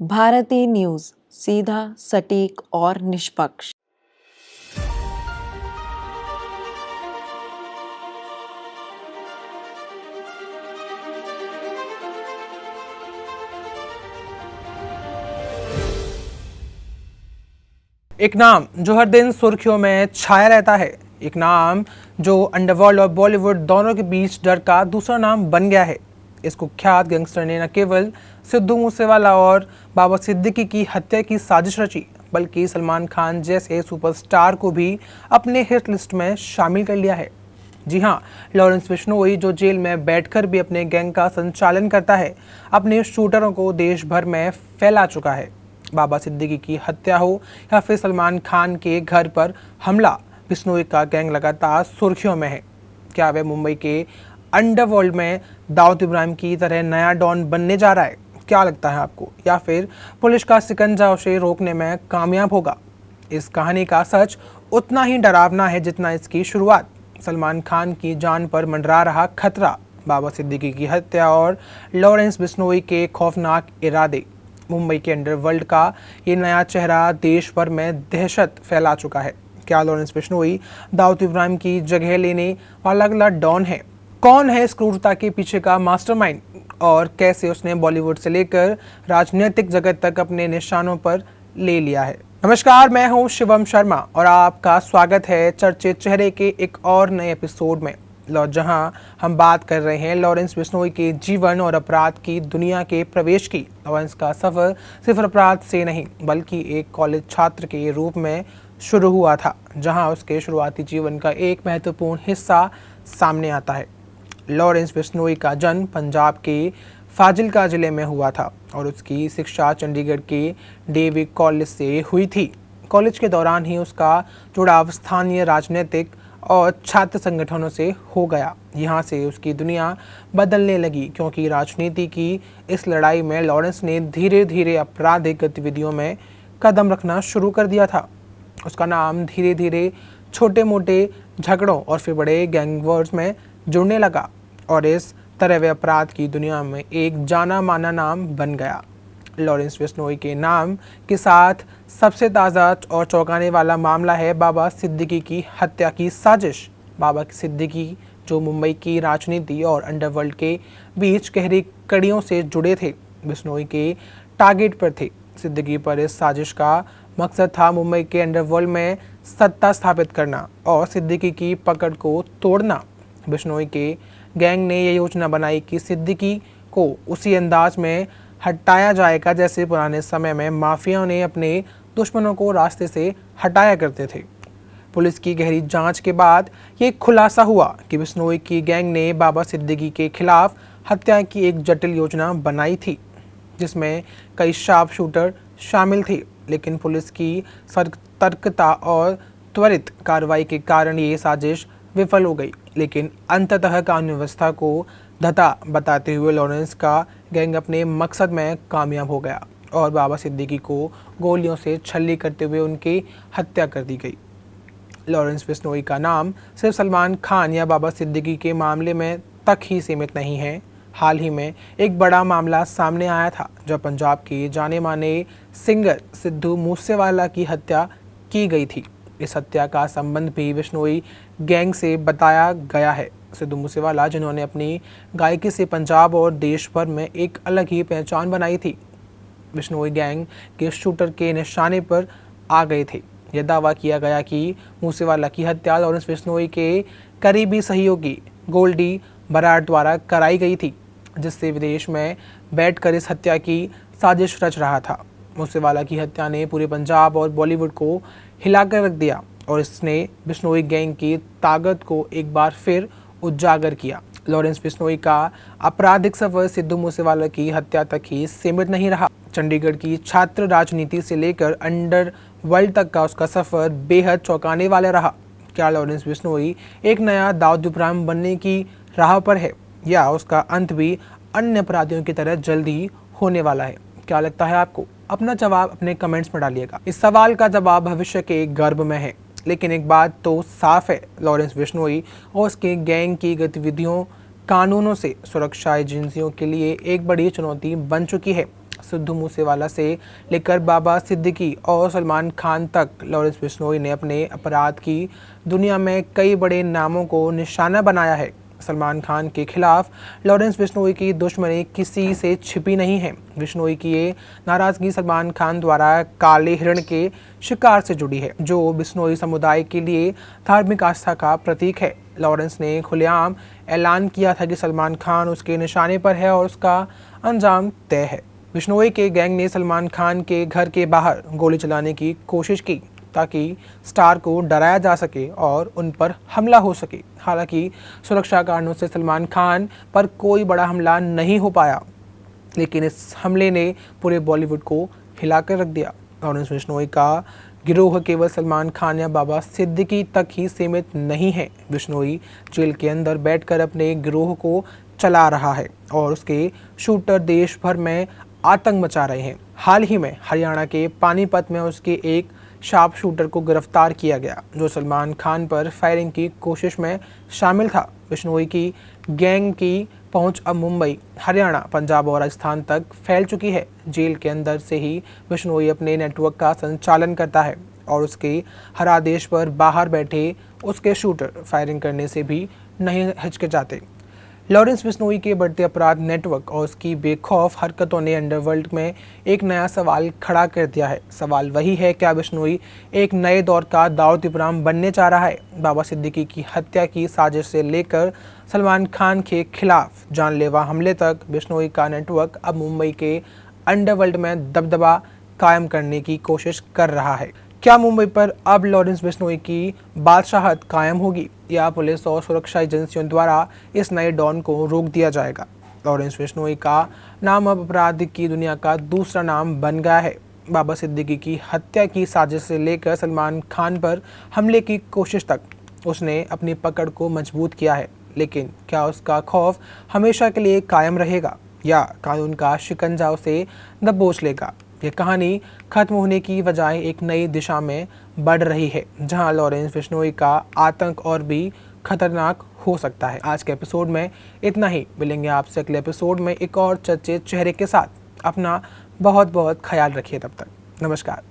भारतीय न्यूज़, सीधा, सटीक और निष्पक्ष। एक नाम जो हर दिन सुर्खियों में छाया रहता है, एक नाम जो अंडरवर्ल्ड और बॉलीवुड दोनों के बीच डर का दूसरा नाम बन गया है। इस कुख्यात गैंगस्टर ने न केवल सिद्धू मूसेवाला और बाबा सिद्दीकी की हत्या की साजिश रची, बल्कि सलमान खान जैसे सुपरस्टार को भी अपने हिट लिस्ट में शामिल कर लिया है। जी हाँ, लॉरेंस बिश्नोई जो जेल में बैठकर भी अपने गैंग का संचालन करता है, अपने शूटरों को देश भर में फैला चुका है। बाबा सिद्दीकी की हत्या हो या फिर सलमान खान के घर पर हमला, बिश्नोई का गैंग लगातार सुर्खियों में है। क्या वह मुंबई के अंडरवर्ल्ड में दाऊद इब्राहिम की तरह नया डॉन बनने जा रहा है? क्या लगता है आपको? या फिर पुलिस का शिकंजा उसे रोकने में कामयाब होगा? इस कहानी का सच उतना ही डरावना है जितना इसकी शुरुआत। सलमान खान की जान पर मंडरा रहा खतरा, बाबा सिद्दीकी की हत्या और लॉरेंस बिश्नोई के खौफनाक इरादे। मुंबई के अंडरवर्ल्ड का ये नया चेहरा देश भर में दहशत फैला चुका है। क्या लॉरेंस बिश्नोई दाऊद इब्राहिम की जगह लेने वाला अगला डॉन है? कौन है इस क्रूरता के पीछे का मास्टरमाइंड और कैसे उसने बॉलीवुड से लेकर राजनीतिक जगत तक अपने निशानों पर ले लिया है? नमस्कार, मैं हूं शिवम शर्मा और आपका स्वागत है चर्चित चेहरे के एक और नए एपिसोड में, जहां हम बात कर रहे हैं लॉरेंस बिश्नोई के जीवन और अपराध की दुनिया के प्रवेश की। लॉरेंस का सफर सिर्फ अपराध से नहीं बल्कि एक कॉलेज छात्र के रूप में शुरू हुआ था, जहां उसके शुरुआती जीवन का एक महत्वपूर्ण हिस्सा सामने आता है। लॉरेंस बिश्नोई का जन्म पंजाब के फाजिल्का जिले में हुआ था और उसकी शिक्षा चंडीगढ़ के डेवी कॉलेज से हुई थी। कॉलेज के दौरान ही उसका जुड़ाव स्थानीय राजनीतिक और छात्र संगठनों से हो गया। यहाँ से उसकी दुनिया बदलने लगी, क्योंकि राजनीति की इस लड़ाई में लॉरेंस ने धीरे धीरे आपराधिक गतिविधियों में कदम रखना शुरू कर दिया था। उसका नाम धीरे धीरे छोटे मोटे झगड़ों और फिर बड़े गैंग वॉर्स में जुड़ने लगा और इस तरह वे अपराध की दुनिया में एक जाना माना नाम बन गया। लॉरेंस बिश्नोई के नाम के साथ सबसे ताज़ा और चौंकाने वाला मामला है बाबा सिद्दीकी की हत्या की साजिश। बाबा सिद्दीकी जो मुंबई की राजनीति और अंडरवर्ल्ड के बीच गहरी कड़ियों से जुड़े थे, बिश्नोई के टारगेट पर थे। सिद्दीकी पर इस साजिश का मकसद था मुंबई के अंडरवर्ल्ड में सत्ता स्थापित करना और सिद्दीकी की पकड़ को तोड़ना। बिश्नोई के गैंग ने यह योजना बनाई कि सिद्दीकी को उसी अंदाज में हटाया जाएगा जैसे पुराने समय में माफियाओं ने अपने दुश्मनों को रास्ते से हटाया करते थे। पुलिस की गहरी जांच के बाद ये खुलासा हुआ कि बिश्नोई की गैंग ने बाबा सिद्दीकी के खिलाफ हत्या की एक जटिल योजना बनाई थी, जिसमें कई शार्प शूटर शामिल थे। लेकिन पुलिस की सतर्कता और त्वरित कार्रवाई के कारण ये साजिश विफल हो गई। लेकिन अंततः कानून व्यवस्था को धता बताते हुए लॉरेंस का गैंग अपने मकसद में कामयाब हो गया और बाबा सिद्दीकी को गोलियों से छल्ली करते हुए उनकी हत्या कर दी गई। लॉरेंस बिश्नोई का नाम सिर्फ सलमान खान या बाबा सिद्दीकी के मामले में तक ही सीमित नहीं है। हाल ही में एक बड़ा मामला सामने आया था जब पंजाब के जाने माने सिंगर सिद्धू मूसेवाला की हत्या की गई थी। इस हत्या का संबंध भी बिश्नोई गैंग से बताया गया है। सिद्धू मूसेवाला, जिन्होंने अपनी गायकी से पंजाब और देश भर में एक अलग ही पहचान बनाई थी, बिश्नोई गैंग के शूटर के निशाने पर आ गए थे। यह दावा किया गया कि मूसेवाला की हत्या लॉरेंस बिश्नोई के करीबी सहयोगी गोल्डी बराड़ द्वारा कराई गई थी, जिससे विदेश में बैठकर इस हत्या की साजिश रच रहा था। मूसेवाला की हत्या ने पूरे पंजाब और बॉलीवुड को हिलाकर रख दिया और इसने बिश्नोई गैंग की ताकत को एक बार फिर उजागर किया। लॉरेंस बिश्नोई का आपराधिक सफर सिद्धू मूसेवाला की हत्या तक ही सीमित नहीं रहा। चंडीगढ़ की छात्र राजनीति से लेकर अंडरवर्ल्ड तक का उसका सफर बेहद चौंकाने वाला रहा। क्या लॉरेंस बिश्नोई एक नया दाऊद इब्राहिम बनने की राह पर है या उसका अंत भी अन्य अपराधियों की तरह जल्दी होने वाला है? क्या लगता है आपको? अपना जवाब अपने कमेंट्स में डालिएगा। इस सवाल का जवाब भविष्य के गर्भ में है, लेकिन एक बात तो साफ है, लॉरेंस बिश्नोई और उसके गैंग की गतिविधियों कानूनों से सुरक्षा एजेंसियों के लिए एक बड़ी चुनौती बन चुकी है। सिद्धू मूसेवाला से लेकर बाबा सिद्दीकी और सलमान खान तक लॉरेंस बिश्नोई ने अपने अपराध की दुनिया में कई बड़े नामों को निशाना बनाया है। सलमान खान के खिलाफ लॉरेंस बिश्नोई की दुश्मनी किसी से छिपी नहीं है। बिश्नोई की ये नाराजगी सलमान खान द्वारा काले हिरण के शिकार से जुड़ी है, जो बिश्नोई समुदाय के लिए धार्मिक आस्था का प्रतीक है। लॉरेंस ने खुलेआम ऐलान किया था कि सलमान खान उसके निशाने पर है और उसका अंजाम तय है। बिश्नोई के गैंग ने सलमान खान के घर के बाहर गोली चलाने की कोशिश की ताकि स्टार को डराया जा सके और उन पर हमला हो सके। हालांकि सुरक्षा कारणों से सलमान खान पर कोई बड़ा हमला नहीं हो पाया, लेकिन इस हमले ने पूरे बॉलीवुड को हिलाकर रख दिया। लॉरेंस बिश्नोई का गिरोह केवल सलमान खान या बाबा सिद्दीकी तक ही सीमित नहीं है। बिश्नोई जेल के अंदर बैठकर अपने गिरोह को चला रहा है और उसके शूटर देश भर में आतंक मचा रहे हैं। हाल ही में हरियाणा के पानीपत में उसके एक शार्प शूटर को गिरफ्तार किया गया, जो सलमान खान पर फायरिंग की कोशिश में शामिल था। बिश्नोई की गैंग की पहुंच अब मुंबई, हरियाणा, पंजाब और राजस्थान तक फैल चुकी है। जेल के अंदर से ही बिश्नोई अपने नेटवर्क का संचालन करता है और उसके हर आदेश पर बाहर बैठे उसके शूटर फायरिंग करने से भी नहीं हिचकिचाते। लॉरेंस बिश्नोई के बढ़ते अपराध नेटवर्क और उसकी बेखौफ हरकतों ने अंडरवर्ल्ड में एक नया सवाल खड़ा कर दिया है। सवाल वही है, क्या बिश्नोई एक नए दौर का दाऊद इब्राहिम बनने जा रहा है? बाबा सिद्दीकी की हत्या की साजिश से लेकर सलमान खान के खिलाफ जानलेवा हमले तक बिश्नोई का नेटवर्क अब मुंबई के अंडरवर्ल्ड में दबदबा कायम करने की कोशिश कर रहा है। क्या मुंबई पर अब लॉरेंस बिश्नोई की बादशाहत कायम होगी या पुलिस और सुरक्षा एजेंसियों द्वारा इस नए डॉन को रोक दिया जाएगा? लॉरेंस बिश्नोई का नाम अब अपराध की दुनिया का दूसरा नाम बन गया है। बाबा सिद्दीकी की हत्या की साजिश से लेकर सलमान खान पर हमले की कोशिश तक उसने अपनी पकड़ को मजबूत किया है। लेकिन क्या उसका खौफ हमेशा के लिए कायम रहेगा या कानून का शिकंजा उसे दबोच लेगा? ये कहानी खत्म होने की बजाय एक नई दिशा में बढ़ रही है, जहां लॉरेंस बिश्नोई का आतंक और भी खतरनाक हो सकता है। आज के एपिसोड में इतना ही। मिलेंगे आपसे अगले एपिसोड में एक और चर्चित चेहरे के साथ। अपना बहुत बहुत ख्याल रखिए। तब तक नमस्कार।